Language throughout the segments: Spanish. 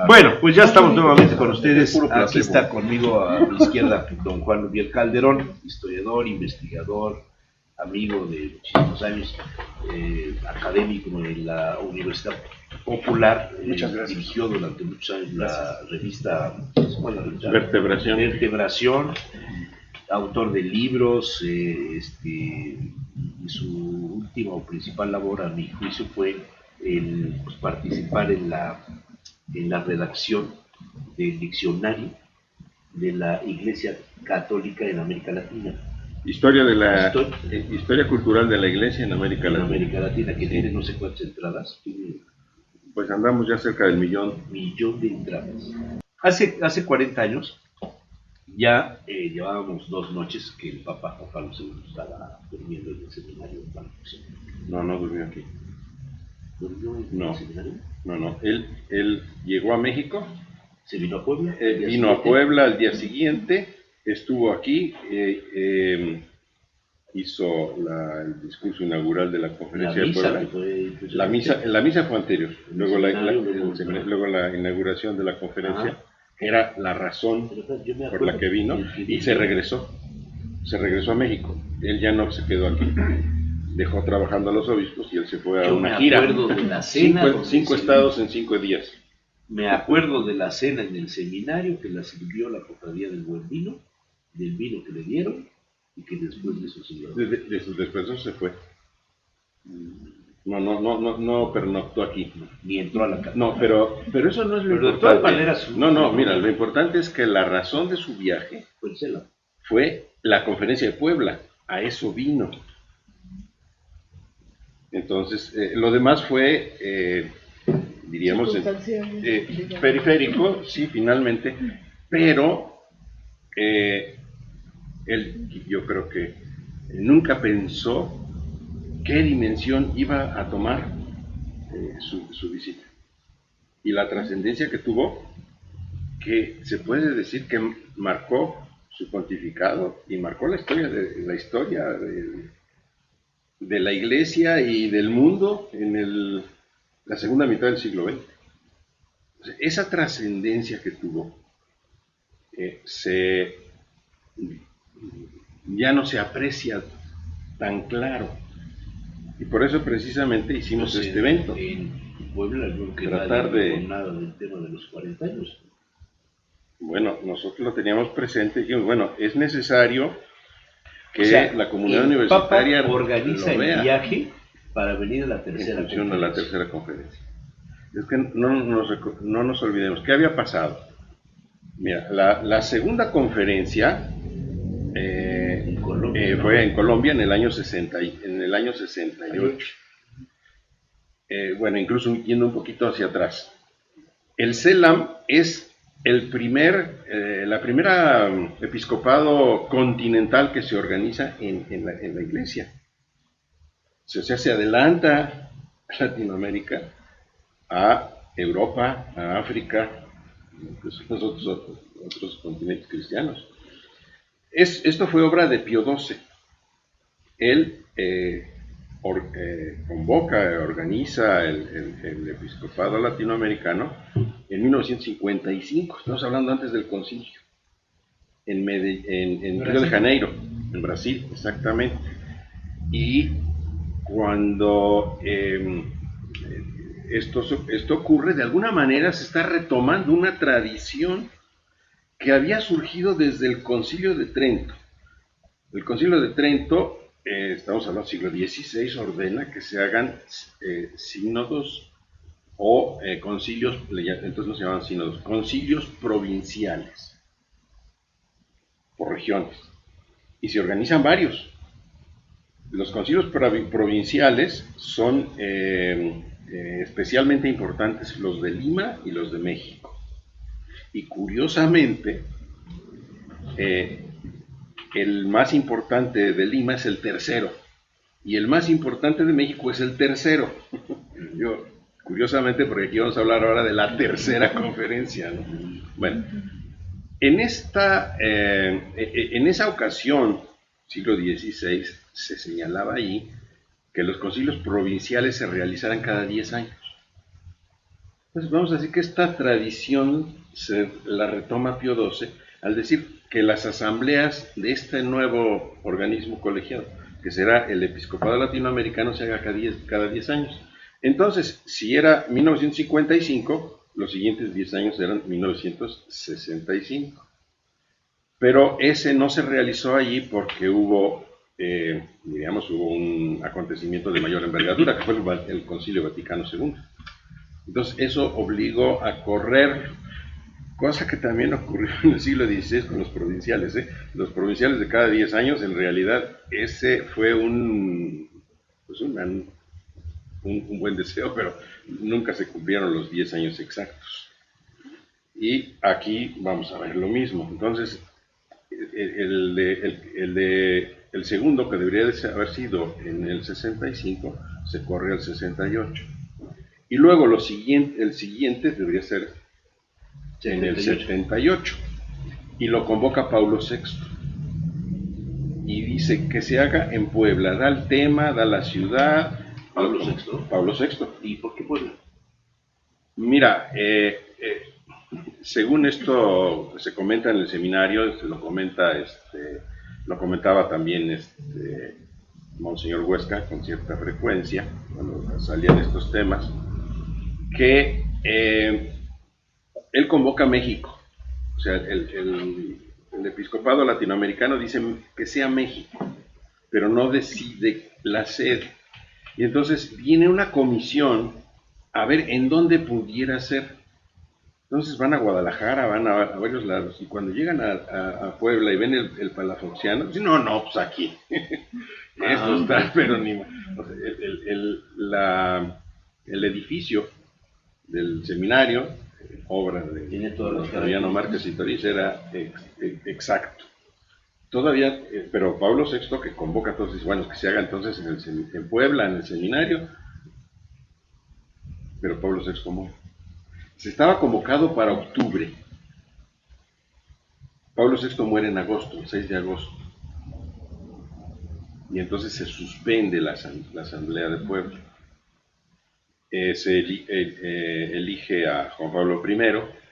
Bueno, pues ya estamos nuevamente con ustedes. Aquí está conmigo a mi izquierda don Juan Lubiel Calderón, historiador, investigador, amigo de muchísimos años, académico en la Universidad Popular. Muchas gracias. Dirigió durante muchos años la revista Vertebración, autor de libros, y su última o principal labor, a mi juicio, fue el participar en la redacción del diccionario de la Iglesia Católica en América Latina. Historia cultural de la Iglesia en América Latina, que tiene no sé cuántas entradas. Pues andamos ya cerca del millón de entradas. Hace 40 años ya llevábamos 2 noches que el Papa Juan Pablo II estaba durmiendo en el seminario de Palacio. No durmió aquí. ¿Durmió en el seminario? No. Él llegó a México. ¿Se vino a Puebla? Vino a Puebla al día siguiente, estuvo aquí, hizo el discurso inaugural de la conferencia de Puebla. La misa fue anterior, luego la inauguración de la conferencia. Era la razón por la que vino y se regresó a México. Él ya no se quedó aquí, dejó trabajando a los obispos y él se fue a una gira. Me acuerdo de la cena. 5 estados en 5 días. Me acuerdo de la cena en el seminario que la sirvió la cofradía del buen vino, del vino que le dieron y que después de eso se dio. Después de eso se fue. No pernoctó aquí. Ni entró a la casa. No, pero eso no es lo importante. De todas maneras, mira, lo importante es que la razón de su viaje fue la conferencia de Puebla. A eso vino. Entonces, lo demás fue, diríamos, periférico, sí, finalmente, pero él, yo creo que nunca pensó qué dimensión iba a tomar su visita y la trascendencia que tuvo, que se puede decir que marcó su pontificado y marcó la historia de la Iglesia y del mundo en la segunda mitad del siglo XX. O sea, esa trascendencia que tuvo ya no se aprecia tan claro. Y por eso precisamente hicimos este evento. En Puebla no tratar de nada del tema de los 40 años. Bueno, nosotros lo teníamos presente y dijimos, bueno, es necesario que la comunidad universitaria Papa organiza el viaje para venir a la tercera conferencia. Es que no nos olvidemos, ¿qué había pasado? Mira, la segunda conferencia fue en Colombia en el año 68. Bueno, incluso yendo un poquito hacia atrás. El CELAM es la primera episcopado continental que se organiza en la Iglesia. O sea, se adelanta a Latinoamérica, a Europa, a África, incluso los otros continentes cristianos. Esto fue obra de Pío XII. Él organiza el episcopado latinoamericano en 1955, estamos hablando antes del concilio, en Río de Janeiro, en Brasil, exactamente. Y cuando esto ocurre, de alguna manera se está retomando una tradición que había surgido desde el Concilio de Trento. El Concilio de Trento, estamos hablando del siglo XVI, ordena que se hagan sínodos o concilios, entonces no se llaman sínodos, concilios provinciales, por regiones, y se organizan varios. Los concilios provinciales son especialmente importantes los de Lima y los de México. Y curiosamente, el más importante de Lima es el tercero, y el más importante de México es el tercero. Curiosamente, porque aquí vamos a hablar ahora de la tercera conferencia, ¿no? Bueno, en esa ocasión, siglo XVI, se señalaba ahí que los concilios provinciales se realizaran cada 10 años. Entonces vamos a decir que esta tradición se la retoma Pío XII al decir que las asambleas de este nuevo organismo colegiado, que será el episcopado latinoamericano, se haga cada 10 años. Entonces, si era 1955, los siguientes 10 años eran 1965. Pero ese no se realizó allí porque hubo un acontecimiento de mayor envergadura, que fue el Concilio Vaticano II. Entonces eso obligó a correr, cosa que también ocurrió en el siglo XVI con los provinciales. Los provinciales de cada 10 años, en realidad, ese fue un buen deseo, pero nunca se cumplieron los 10 años exactos. Y aquí vamos a ver lo mismo. Entonces, el segundo, que debería de haber sido en el 65, se corre al 68. Y luego el siguiente debería ser en el 78. Y lo convoca Pablo VI. Y dice que se haga en Puebla. Da el tema, da la ciudad. Pablo VI. Pablo VI. ¿Y por qué Puebla? Mira, según esto se comenta en el seminario, lo comentaba también Monseñor Huesca con cierta frecuencia cuando salían estos temas, que él convoca a México, o sea, el episcopado latinoamericano dice que sea México, pero no decide la sede, y entonces viene una comisión a ver en dónde pudiera ser. Entonces van a Guadalajara, van a varios lados, y cuando llegan a Puebla y ven el Palafoxiano, dicen, no, pues aquí. Esto está, pero ni más. O sea, el edificio del seminario, obra de Fabiano Márquez y Toriz, era exacto. Todavía, pero Pablo VI, que convoca entonces, bueno, que se haga entonces en Puebla, en el seminario, pero Pablo VI como se estaba convocado para octubre. Pablo VI muere en agosto, el 6 de agosto. Y entonces se suspende la Asamblea de Puebla. Se elige a Juan Pablo I.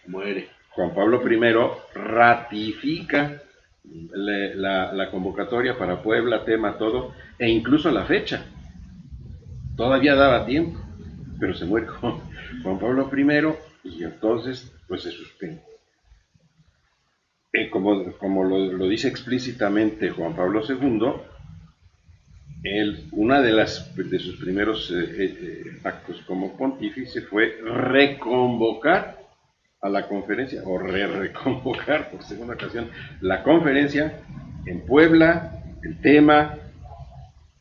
Muere. Juan Pablo I ratifica la convocatoria para Puebla, tema, todo, e incluso la fecha. Todavía daba tiempo, pero se muere Juan Pablo I. Y entonces, pues se suspende. Como lo dice explícitamente Juan Pablo II, una de sus primeros actos como pontífice fue reconvocar a la conferencia, o reconvocar por segunda ocasión, la conferencia en Puebla, el tema,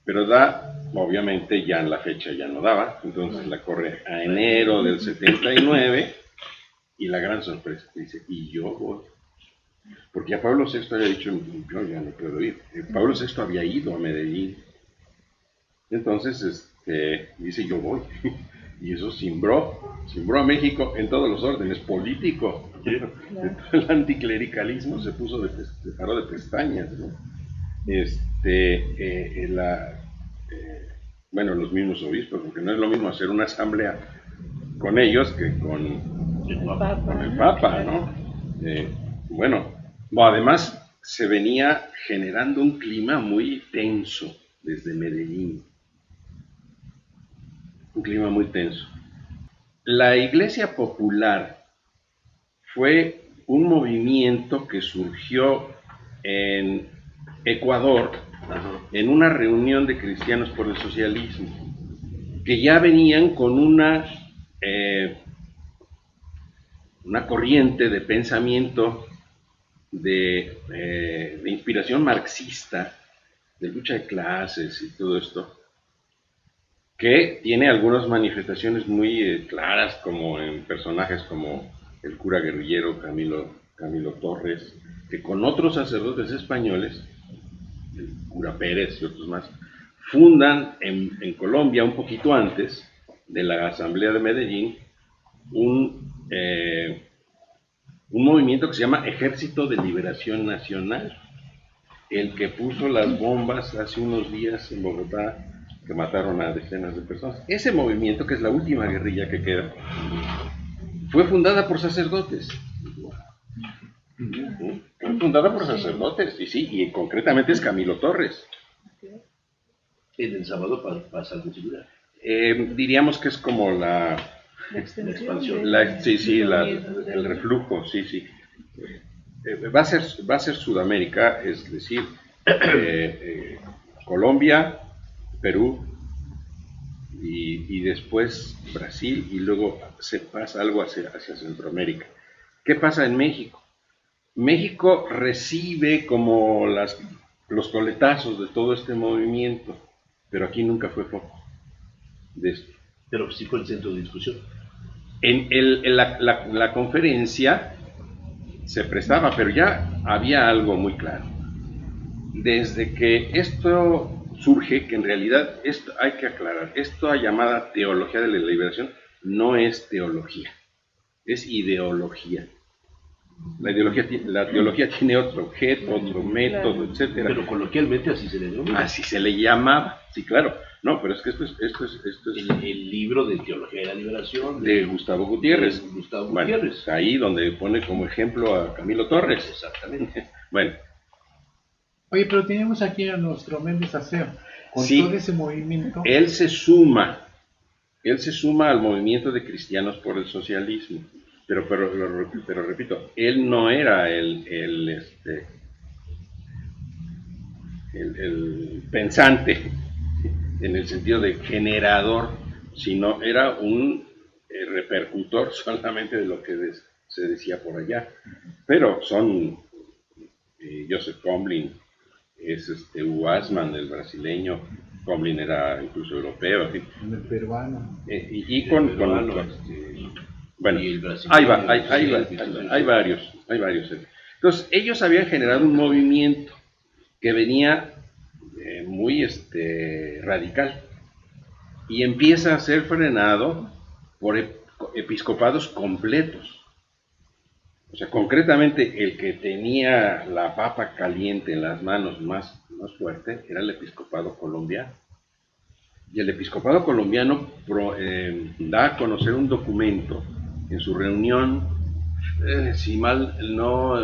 pero obviamente ya en la fecha ya no daba, entonces la corre a enero del 79, y la gran sorpresa, dice, y yo voy. Porque ya Pablo VI había dicho, yo ya no puedo ir. Pablo VI había ido a Medellín. Entonces, dice, yo voy. Y eso cimbró a México en todos los órdenes, político. El anticlericalismo se paró de pestañas, ¿no? Los mismos obispos, porque no es lo mismo hacer una asamblea con ellos que con el Papa, ¿no? Además se venía generando un clima muy tenso desde Medellín. Un clima muy tenso. La Iglesia Popular fue un movimiento que surgió en Ecuador en una reunión de cristianos por el socialismo, que ya venían con una corriente de pensamiento de inspiración marxista, de lucha de clases y todo esto, que tiene algunas manifestaciones muy claras, como en personajes como el cura guerrillero Camilo Torres, que con otros sacerdotes españoles, el cura Pérez y otros más, fundan en Colombia, un poquito antes de la Asamblea de Medellín, un movimiento que se llama Ejército de Liberación Nacional, el que puso las bombas hace unos días en Bogotá, que mataron a decenas de personas. Ese movimiento, que es la última guerrilla que queda, fue fundada por sacerdotes. Fue fundada por sacerdotes, y sí, y concretamente es Camilo Torres. En El Sábado pasa algo similar. Diríamos que es como la expansión. El reflujo, sí. Va a ser Sudamérica, es decir, Colombia, Perú y después Brasil, y luego se pasa algo hacia Centroamérica. ¿Qué pasa en México? México recibe como los coletazos de todo este movimiento, pero aquí nunca fue foco de esto. Pero sí fue el centro de discusión. En la conferencia se prestaba, pero ya había algo muy claro. Desde que esto surge, que en realidad esto hay que aclarar, esta llamada teología de la liberación no es teología, es ideología. La teología tiene otro objeto, otro método, etcétera. Pero coloquialmente así se le denomina. Así se le llamaba, sí, claro. No, pero es que esto es el libro de Teología de la Liberación de Gustavo Gutiérrez. Bueno, ahí donde pone como ejemplo a Camilo Torres. Exactamente. Bueno. Oye, pero tenemos aquí a nuestro Méndez Aceo, con sí, todo ese movimiento. Él se suma al movimiento de Cristianos por el Socialismo. Pero repito, él no era el pensante en el sentido de generador, sino era un repercutor solamente de lo que se decía por allá. Pero son Joseph Comblin, es Hugo Asman, el brasileño. Comblin era incluso europeo, en fin. El peruano. Bueno, hay varios. Entonces, ellos habían generado un movimiento que venía muy radical y empieza a ser frenado por episcopados completos. O sea, concretamente el que tenía la papa caliente en las manos más fuerte era el episcopado colombiano. Y el episcopado colombiano da a conocer un documento en su reunión, si mal no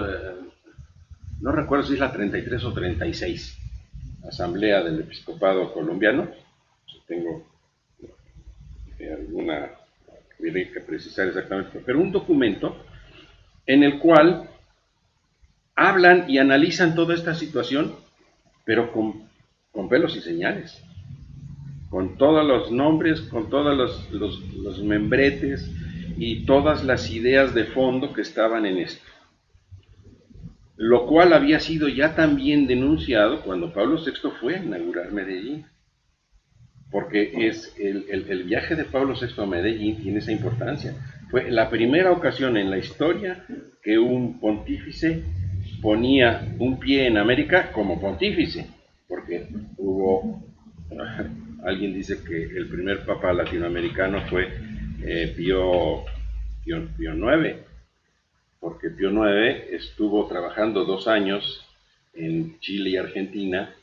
recuerdo si es la 33 o 36, Asamblea del Episcopado Colombiano. Tengo habría que precisar exactamente, pero un documento en el cual hablan y analizan toda esta situación, pero con pelos y señales, con todos los nombres, con todos los membretes y todas las ideas de fondo que estaban en esto. Lo cual había sido ya también denunciado cuando Pablo VI fue a inaugurar Medellín. Porque es el viaje de Pablo VI a Medellín tiene esa importancia. Fue la primera ocasión en la historia que un pontífice ponía un pie en América como pontífice, porque alguien dice que el primer papa latinoamericano fue Pío IX, porque Pío IX estuvo trabajando 2 años en Chile y Argentina,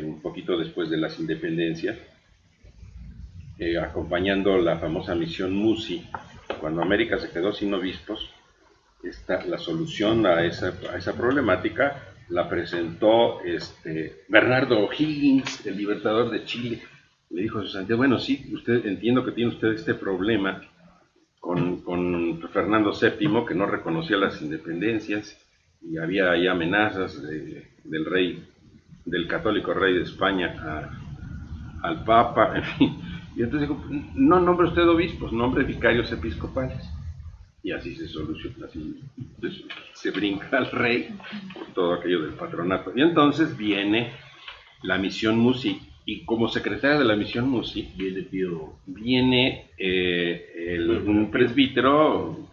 un poquito después de las independencias, acompañando la famosa misión Musi. Cuando América se quedó sin obispos, la solución a esa problemática la presentó Bernardo O'Higgins, el libertador de Chile. Le dijo a su santidad, bueno, sí, entiendo que tiene usted este problema con Fernando VII, que no reconocía las independencias, y había ahí amenazas del católico rey de España al Papa, en fin. Y entonces dijo, no nombre usted obispos, nombre vicarios episcopales. Y así se soluciona, así se brinca al rey por todo aquello del patronato. Y entonces viene la misión Musi, y como secretario de la misión Musi viene un presbítero,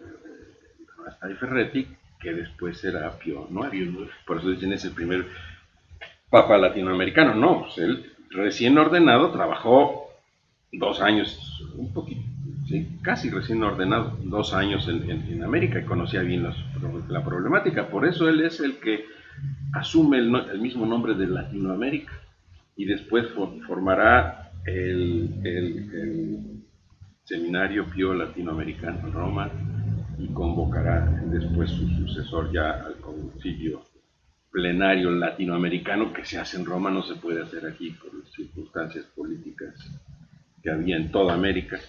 Astay Ferretti, que después será Pío IX. Por eso dicen es el primer papa latinoamericano. No, pues él recién ordenado trabajó 2 años, un poquito, sí, casi recién ordenado, 2 años en América, y conocía bien la problemática. Por eso él es el que asume el mismo nombre de Latinoamérica, y después formará el Seminario Pío Latinoamericano en Roma y convocará después su sucesor ya al concilio plenario latinoamericano que se hace en Roma, no se puede hacer aquí por las circunstancias políticas que había en toda América.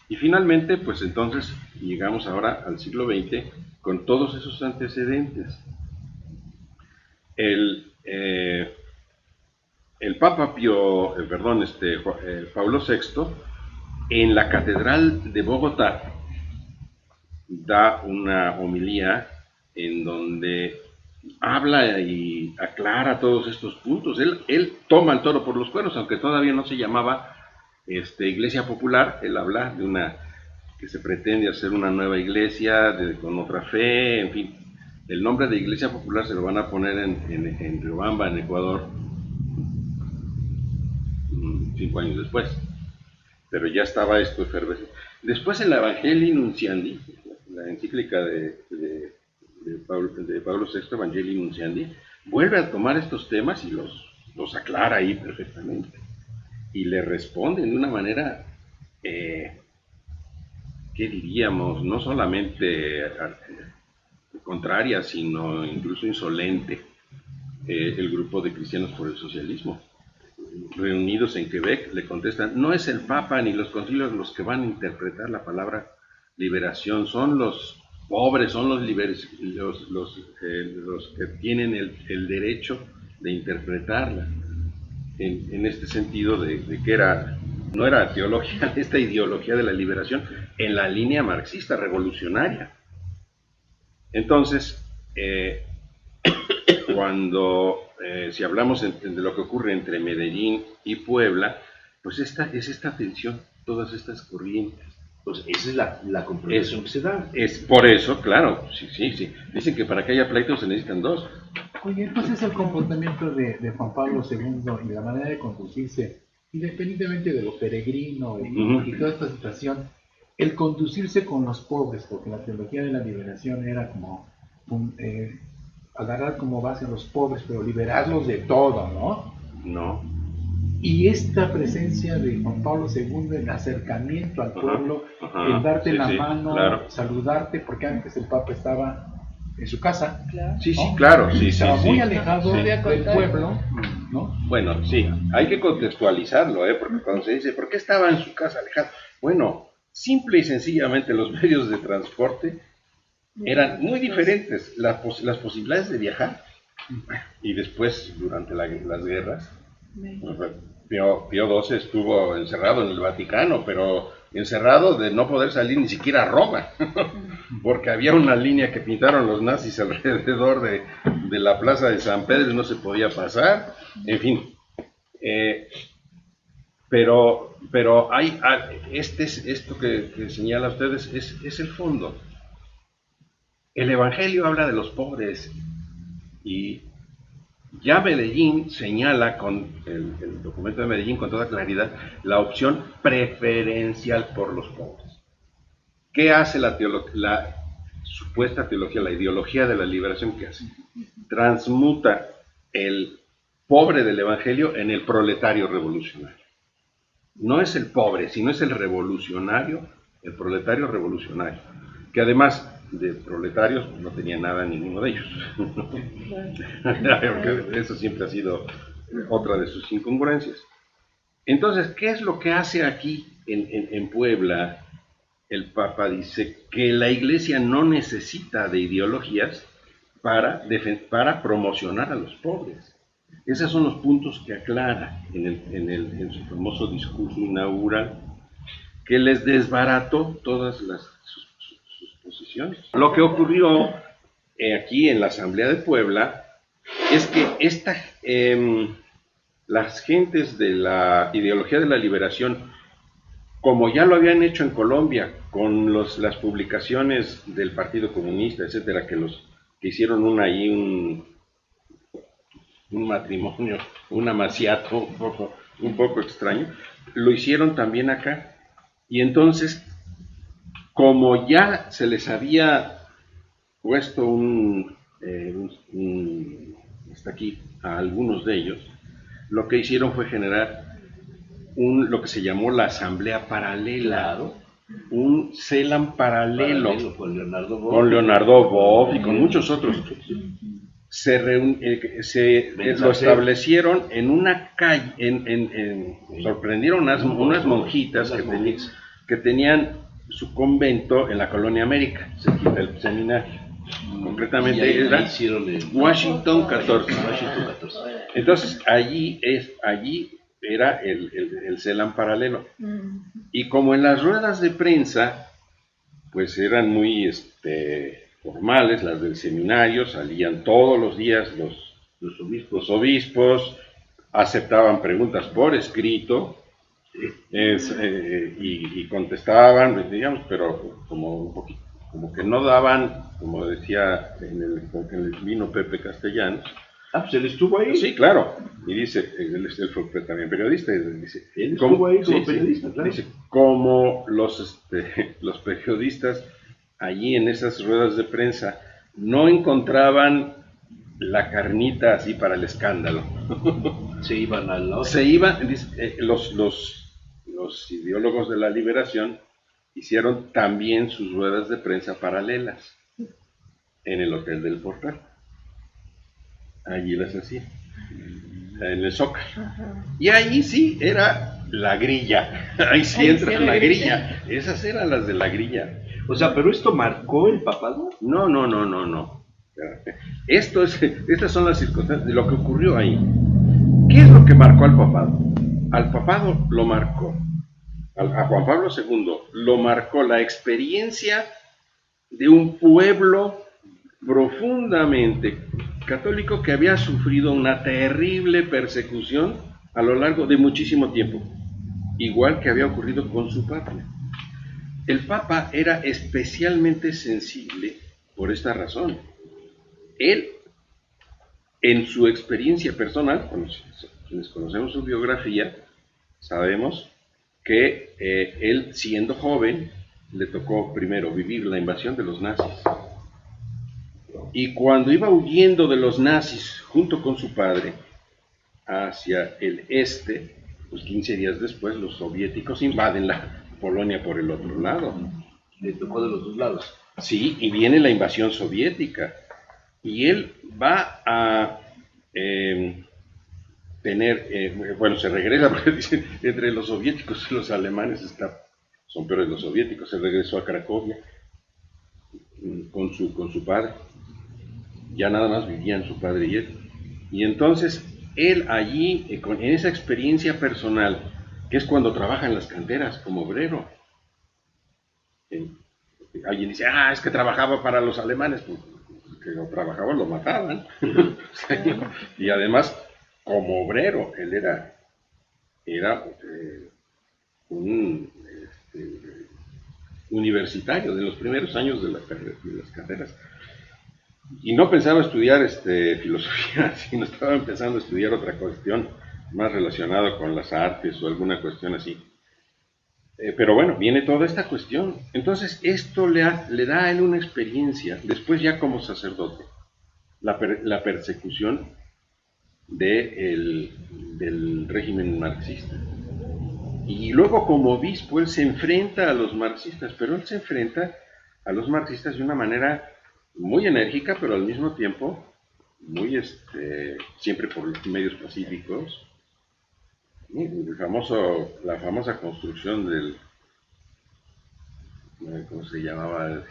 Y finalmente, pues entonces llegamos ahora al siglo XX con todos esos antecedentes. El Papa Pablo VI, en la Catedral de Bogotá, da una homilía en donde habla y aclara todos estos puntos. Él toma el toro por los cuernos, aunque todavía no se llamaba Iglesia Popular. Él habla de una que se pretende hacer una nueva iglesia con otra fe, en fin. El nombre de Iglesia Popular se lo van a poner en Riobamba, en Ecuador, 5 años después. Pero ya estaba esto efervescente. Después en la Evangelii Nunciandi, la encíclica de Pablo VI, Evangelii Nunciandi, vuelve a tomar estos temas y los aclara ahí perfectamente. Y le responde de una manera, ¿qué diríamos? No solamente contraria, sino incluso insolente. El grupo de Cristianos por el Socialismo, reunidos en Quebec, le contestan: no es el Papa ni los concilios los que van a interpretar la palabra liberación, son los pobres, son los que tienen el derecho de interpretarla. En este sentido de que no era teología, esta ideología de la liberación en la línea marxista revolucionaria. Entonces, si hablamos de lo que ocurre entre Medellín y Puebla, pues esta tensión, todas estas corrientes. Pues esa es la comprensión que se da. Es por eso, claro, sí. Dicen que para que haya pleitos se necesitan dos. Oye, entonces el comportamiento de Juan Pablo II y la manera de conducirse, independientemente de lo peregrino y toda esta situación, el conducirse con los pobres, porque la teología de la liberación era como agarrar como base a los pobres, pero liberarlos de todo, ¿no? No. Y esta presencia de Juan Pablo II, el acercamiento al pueblo, el darte la mano, claro, saludarte, porque antes el Papa estaba en su casa. Claro. Sí, claro. Estaba muy alejado del pueblo, ¿no? Bueno, sí, hay que contextualizarlo, porque cuando se dice, ¿por qué estaba en su casa alejado? Bueno, simple y sencillamente los medios de transporte eran muy diferentes. Las posibilidades de viajar, y después, durante las guerras, Pío XII estuvo encerrado en el Vaticano, pero encerrado de no poder salir ni siquiera a Roma, porque había una línea que pintaron los nazis alrededor de la plaza de San Pedro y no se podía pasar, en fin. Pero hay esto que señala ustedes es el fondo. El Evangelio habla de los pobres y ya Medellín señala con el documento de Medellín con toda claridad la opción preferencial por los pobres. ¿Qué hace la supuesta teología, la ideología de la liberación? ¿Qué hace? Transmuta el pobre del Evangelio en el proletario revolucionario. No es el pobre, sino es el revolucionario, el proletario revolucionario, que además de proletarios no tenía nada ninguno de ellos. Eso siempre ha sido otra de sus incongruencias. Entonces, ¿qué es lo que hace aquí en Puebla? El Papa dice que la Iglesia no necesita de ideologías para promocionar a los pobres. Esos son los puntos que aclara en su famoso discurso inaugural, que les desbarató todas sus posiciones. Lo que ocurrió aquí en la Asamblea de Puebla es que las gentes de la ideología de la liberación, como ya lo habían hecho en Colombia con las publicaciones del Partido Comunista, etcétera, que hicieron un matrimonio, un amaciato un poco extraño, lo hicieron también acá. Y entonces, como ya se les había puesto hasta aquí a algunos de ellos, lo que hicieron fue generar lo que se llamó la asamblea paralela. Claro. un CELAM paralelo con Leonardo Boff y con muchos otros. Lo establecieron en una calle, sorprendieron unas monjitas que tenían su convento en la Colonia América, cerquita del seminario. Concretamente era Washington 14. Entonces allí era el CELAM paralelo. Y como en las ruedas de prensa, pues eran muy formales, las del seminario, salían todos los días los obispos, aceptaban preguntas por escrito, y contestaban, digamos, pero como un poquito, como que no daban, como decía en el vino Pepe Castellanos. Pues él estuvo ahí. Sí, claro. Y dice, él fue también periodista, y dice, él estuvo ahí como periodista, sí, claro. Dice, como los periodistas allí en esas ruedas de prensa no encontraban la carnita así para el escándalo. Se iban al lado. Los ideólogos de la liberación hicieron también sus ruedas de prensa paralelas en el Hotel del Portal. Allí las hacían, en el Zócalo. Y ahí sí era la grilla. Ahí sí entra la grilla. Esas eran las de la grilla. O sea, ¿pero esto marcó el papado? No. Estas son las circunstancias de lo que ocurrió ahí. ¿Qué es lo que marcó al papado? Al papado lo marcó, a Juan Pablo II lo marcó la experiencia de un pueblo profundamente católico que había sufrido una terrible persecución a lo largo de muchísimo tiempo, igual que había ocurrido con su patria. El Papa era especialmente sensible por esta razón. Él, en su experiencia personal, quienes conocemos su biografía, sabemos que él, siendo joven, le tocó primero vivir la invasión de los nazis. Y cuando iba huyendo de los nazis junto con su padre hacia el este, pues 15 días después los soviéticos invaden la Polonia por el otro lado. Le tocó de los dos lados. Sí, y viene la invasión soviética. Y él va a se regresa, porque dicen, entre los soviéticos y los alemanes son peores los soviéticos. Se regresó a Cracovia con su padre. Ya nada más vivían su padre y él. Y entonces él allí, en esa experiencia personal, que es cuando trabaja en las canteras como obrero. Alguien dice, es que trabajaba para los alemanes. Pues que no trabajaba, lo mataban. Y además, como obrero, él era un universitario de los primeros años de las carreras. Y no pensaba estudiar filosofía, sino estaba empezando a estudiar otra cuestión más relacionada con las artes o alguna cuestión así. Pero bueno, viene toda esta cuestión. Entonces, esto le da a él una experiencia, después ya como sacerdote, la persecución del régimen marxista. Y luego como obispo, él se enfrenta a los marxistas, pero él se enfrenta a los marxistas de una manera muy enérgica, pero al mismo tiempo muy siempre por los medios pacíficos. La famosa construcción ¿cómo se llamaba?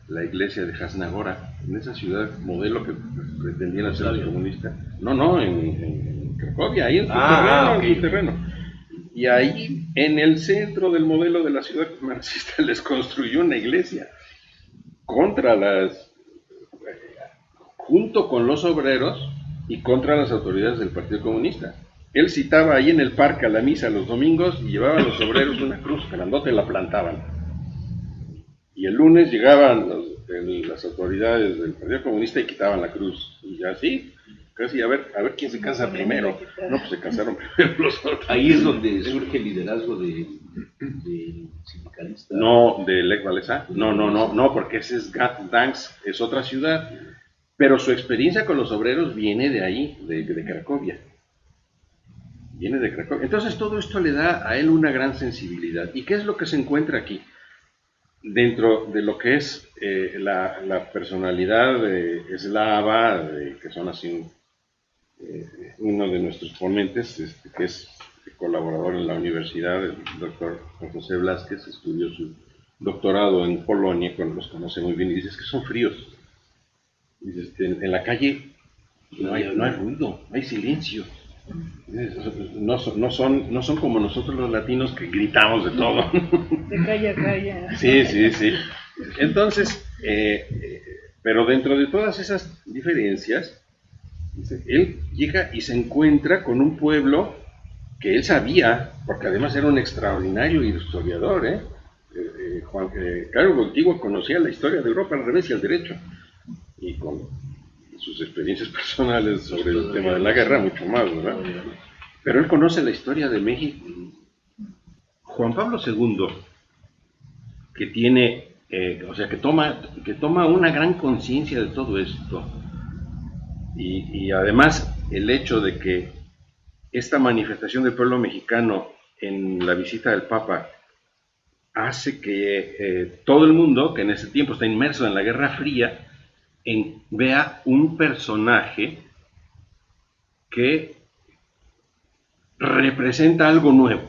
La iglesia de Jasnagora, en esa ciudad modelo que pretendían hacer los comunistas. No, en Cracovia, ahí en su terreno. Y ahí, en el centro del modelo de la ciudad marxista, les construyó una iglesia junto con los obreros y contra las autoridades del Partido Comunista. Él citaba ahí en el parque a la misa los domingos y llevaban a los obreros una cruz grandota y la plantaban. Y el lunes llegaban las autoridades del Partido Comunista y quitaban la cruz. Y así, casi a ver quién se cansa primero. No, pues se cansaron primero los otros. Ahí es donde surge el liderazgo del sindicalista. No, de Lech Walesa. No, porque ese es Gdansk, es otra ciudad. Pero su experiencia con los obreros viene de ahí, de Cracovia. viene de Cracovia. Entonces todo esto le da a él una gran sensibilidad. ¿Y qué es lo que se encuentra aquí? Dentro de lo que es la personalidad eslava, que son así uno de nuestros ponentes, que es colaborador en la universidad, el doctor José Blázquez, estudió su doctorado en Polonia, los conoce muy bien, y dice que son fríos. Dice, en la calle no hay ruido, no hay silencio. No son como nosotros los latinos que gritamos de todo. De calle a calle. Sí. Entonces, pero dentro de todas esas diferencias, él llega y se encuentra con un pueblo que él sabía, porque además era un extraordinario historiador, Juan Carlos Antiguo conocía la historia de Europa al revés y al derecho, y con sus experiencias personales sobre el tema de la guerra, mucho más, ¿verdad? Pero él conoce la historia de México. Juan Pablo II, que tiene, que toma una gran conciencia de todo esto, y además el hecho de que esta manifestación del pueblo mexicano en la visita del Papa hace que todo el mundo, que en ese tiempo está inmerso en la Guerra Fría, vea un personaje que representa algo nuevo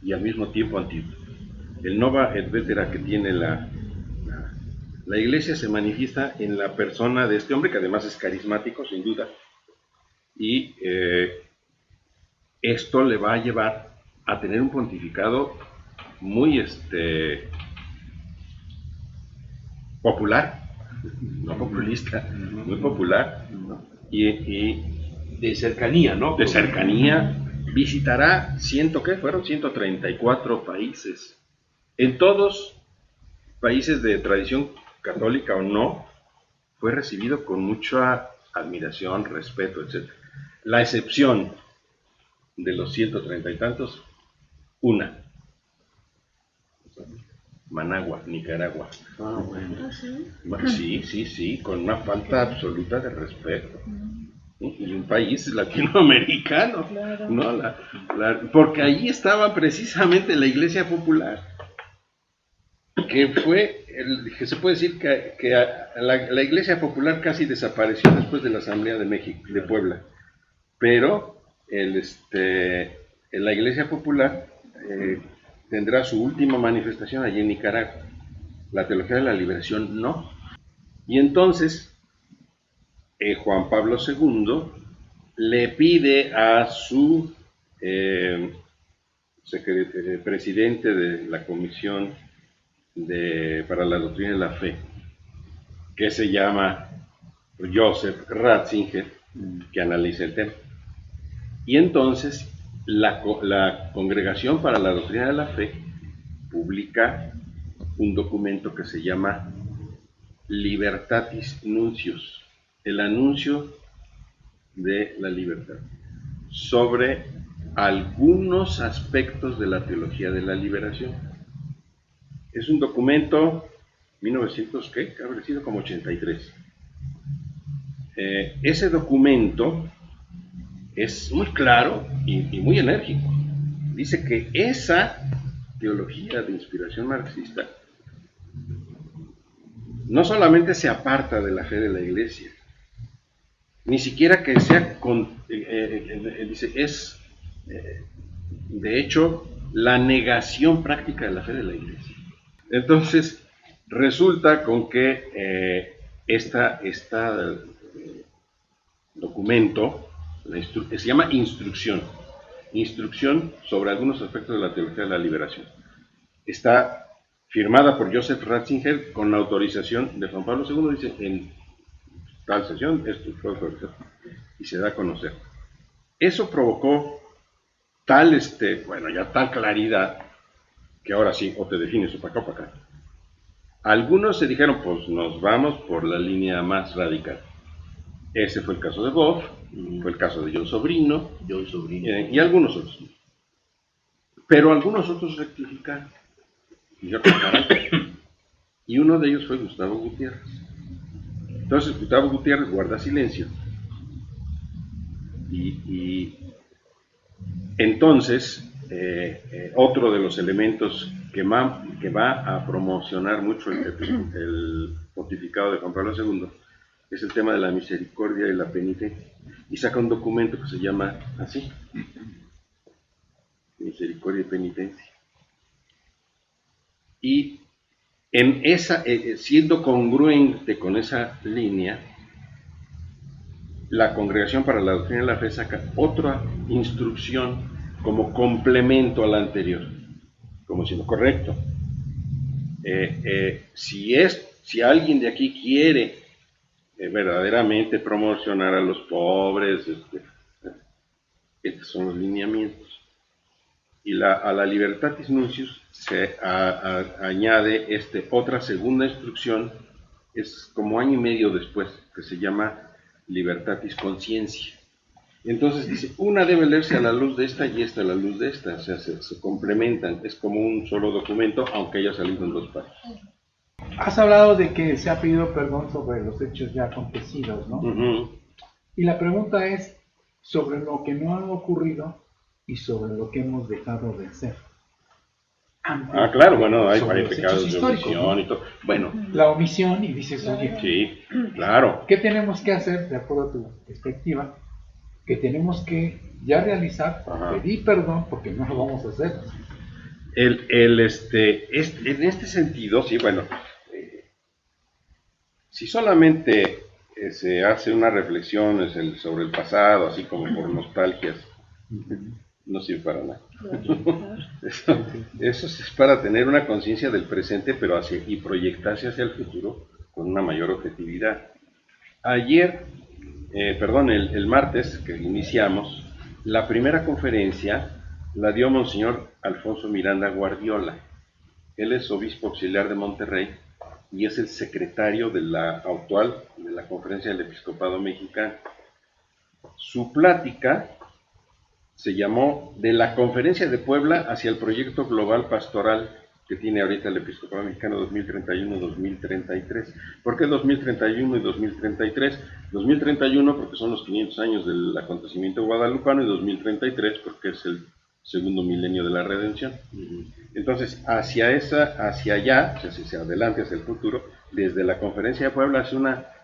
y al mismo tiempo antiguo. El Nova et Vetera que tiene la Iglesia se manifiesta en la persona de este hombre, que además es carismático, sin duda, y esto le va a llevar a tener un pontificado muy popular, no populista, muy popular, y de cercanía, ¿no? De cercanía. Visitará 134 países, en todos países de tradición católica o no, fue recibido con mucha admiración, respeto, etc. La excepción de los 130 y tantos, una: Managua, Nicaragua. Bueno. Sí, con una falta absoluta de respeto. Y un país latinoamericano, claro. ¿no? Porque allí estaba precisamente la Iglesia Popular, que se puede decir que la Iglesia Popular casi desapareció después de la Asamblea de México, de Puebla, pero la Iglesia Popular tendrá su última manifestación allí en Nicaragua. La Teología de la Liberación no. Y entonces Juan Pablo II le pide a su presidente de la Comisión para la Doctrina de la Fe, que se llama Joseph Ratzinger, que analice el tema. Y entonces la Congregación para la Doctrina de la Fe publica un documento que se llama Libertatis Nuncios, el anuncio de la libertad, sobre algunos aspectos de la teología de la liberación. Es un documento 1900, ¿qué? Que habrá sido como 83. Ese documento es muy claro y muy enérgico. Dice que esa teología de inspiración marxista no solamente se aparta de la fe de la Iglesia, ni siquiera que sea dice, es de hecho la negación práctica de la fe de la Iglesia. Entonces resulta con que este documento se llama instrucción sobre algunos aspectos de la teología de la liberación. Está firmada por Joseph Ratzinger con la autorización de Juan Pablo II, dice, en tal sesión, esto fue autorizado, y se da a conocer. Eso provocó tal claridad, que ahora sí, o te defines o para acá o para acá. Algunos se dijeron, pues nos vamos por la línea más radical. Ese fue el caso de Boff, fue el caso de John Sobrino, y algunos otros. Pero algunos otros rectificaron. Y uno de ellos fue Gustavo Gutiérrez. Entonces Gustavo Gutiérrez guarda silencio y Entonces, otro de los elementos que va a promocionar mucho el pontificado de Juan Pablo II es el tema de la misericordia y la penitencia. Y saca un documento que se llama así, Misericordia y Penitencia. Y en esa, siendo congruente con esa línea, la Congregación para la Doctrina de la Fe saca otra instrucción como complemento a la anterior, como siendo correcto. Si alguien de aquí quiere verdaderamente promocionar a los pobres, estos son los lineamientos. Y a la Libertatis Nuncius se añade otra segunda instrucción, es como año y medio después, que se llama Libertatis Consciencia. Entonces dice, una debe leerse a la luz de esta y esta a la luz de esta, o sea, se complementan, es como un solo documento, aunque haya salido en dos partes. Has hablado de que se ha pedido perdón sobre los hechos ya acontecidos, ¿no? Y la pregunta es sobre lo que no ha ocurrido y sobre lo que hemos dejado de hacer. Claro, bueno, hay pecados de omisión, ¿no? Y todo. Bueno, la omisión, y dices, oye, sí, claro. ¿Qué tenemos que hacer, de acuerdo a tu perspectiva? Que tenemos que ya realizar, pedir perdón, porque no lo vamos a hacer. En este sentido, sí, bueno, si solamente se hace una reflexión sobre el pasado, así como por nostalgias, no sirve para nada. Eso es para tener una conciencia del presente, pero y proyectarse hacia el futuro con una mayor objetividad. El martes que iniciamos, la primera conferencia la dio Monseñor Alfonso Miranda Guardiola. Él es obispo auxiliar de Monterrey y es el secretario de la Conferencia del Episcopado Mexicano. Su plática se llamó De la Conferencia de Puebla hacia el proyecto global pastoral que tiene ahorita el Episcopado Mexicano 2031-2033. ¿Por qué 2031 y 2033? 2031 porque son los 500 años del acontecimiento guadalupano y 2033 porque es el segundo milenio de la redención. Entonces, hacia allá, hacia adelante, hacia el futuro, desde la Conferencia de Puebla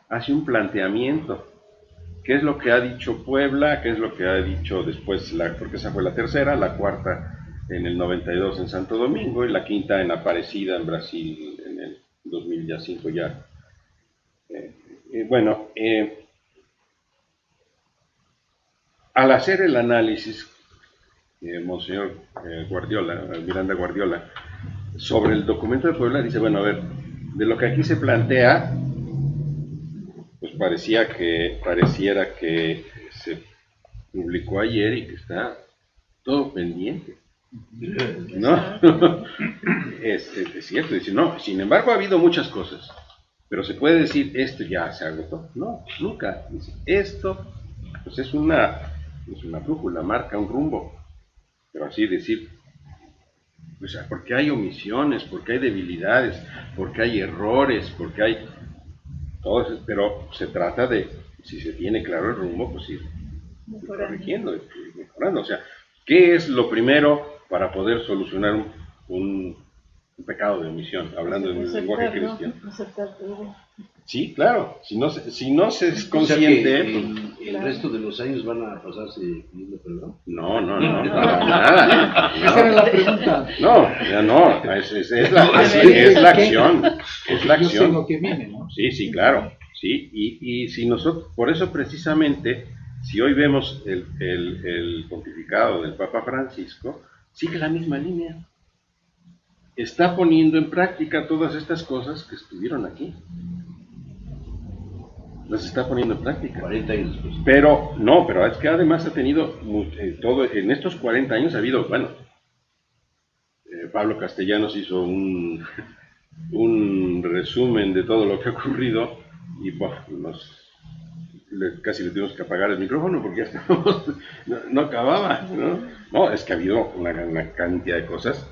hace un planteamiento. ¿Qué es lo que ha dicho Puebla? ¿Qué es lo que ha dicho después? Porque esa fue la tercera, la cuarta en el 92 en Santo Domingo y la quinta en Aparecida en Brasil en el 2005 ya. Al hacer el análisis, Monseñor Miranda Guardiola, sobre el documento de Puebla, dice, bueno, a ver, de lo que aquí se plantea, pues pareciera que se publicó ayer y que está todo pendiente, ¿no? Es cierto, dice, no, sin embargo ha habido muchas cosas, pero se puede decir, esto ya se agotó. No, nunca. Dice, esto pues es una brújula, marca un rumbo, pero así decir, o sea, porque hay omisiones, porque hay debilidades, porque hay errores, porque hay todo eso, pero se trata de, si se tiene claro el rumbo, pues ir corrigiendo, mejorando. O sea, ¿qué es lo primero para poder solucionar un pecado de omisión, hablando en un lenguaje cristiano? Sí, claro, si no se es consciente... O sea, ¿el resto de los años van a pasarse pidiendo perdón? No, para nada. Esa era la pregunta. No, es la acción. Es la acción. Yo sé lo que viene, ¿no? Sí, claro. Sí, y si nosotros, por eso precisamente, si hoy vemos el pontificado del Papa Francisco, sigue la misma línea. Está poniendo en práctica todas estas cosas que estuvieron aquí. Las está poniendo en práctica. 40 años después. Pero es que además ha tenido en estos 40 años ha habido, Pablo Castellanos hizo un resumen de todo lo que ha ocurrido y casi le tuvimos que apagar el micrófono porque ya estábamos, no acababa, ¿no? No, es que ha habido una cantidad de cosas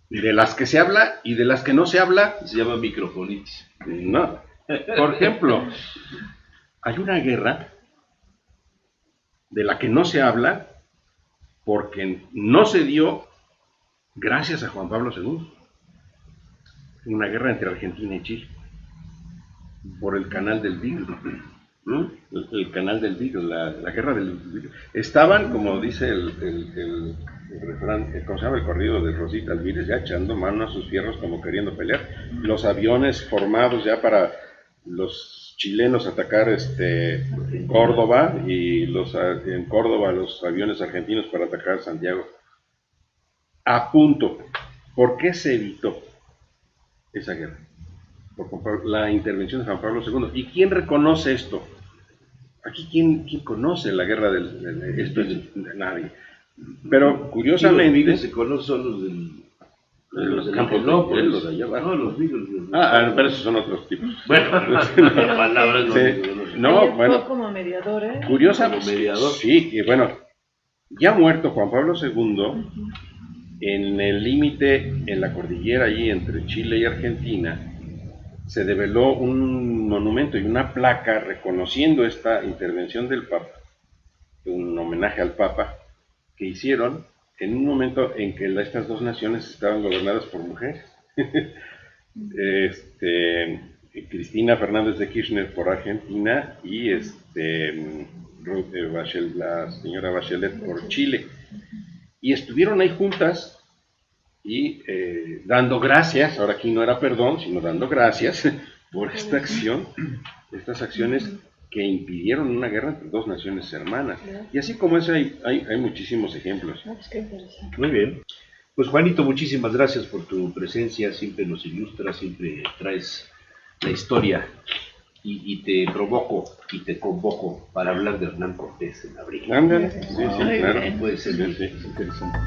de las que se habla y de las que no se habla. Se llama microfonitis. No. Por ejemplo, hay una guerra de la que no se habla porque no se dio gracias a Juan Pablo II. Una guerra entre Argentina y Chile, por el canal del Beagle. El canal del Beagle, la guerra del Beagle. Estaban, como dice el refrán, ¿cómo se llama? El corrido de Rosita Alvírez, ya echando mano a sus fierros como queriendo pelear. Los aviones formados ya para los chilenos atacar Córdoba, y en Córdoba los aviones argentinos para atacar Santiago. A punto. ¿Por qué se evitó esa guerra? Por la intervención de Juan Pablo II. ¿Y quién reconoce esto? Aquí, ¿quién conoce la guerra del esto? Nadie. Pero curiosamente... Los se conocen los campos de allá abajo. No, los Beagles. Pero esos son otros tipos. Bueno, palabras no. Sí. No, bueno. Como mediador, ¿eh? Curiosamente, Como mediador. sí, y bueno, ya muerto Juan Pablo II, en el límite, en la cordillera allí entre Chile y Argentina, se develó un monumento y una placa reconociendo esta intervención del Papa, un homenaje al Papa, que hicieron en un momento en que estas dos naciones estaban gobernadas por mujeres. Cristina Fernández de Kirchner por Argentina y la señora Bachelet por Chile. Y estuvieron ahí juntas y dando gracias, ahora aquí no era perdón, sino dando gracias por esta acción, estas acciones que impidieron una guerra entre dos naciones hermanas. Y así como eso hay muchísimos ejemplos. Muy bien. Pues Juanito, muchísimas gracias por tu presencia, siempre nos ilustras, siempre traes la historia y te provoco y te convoco para hablar de Hernán Cortés en abril. Ándale, sí, claro. Puede ser Sí. Interesante.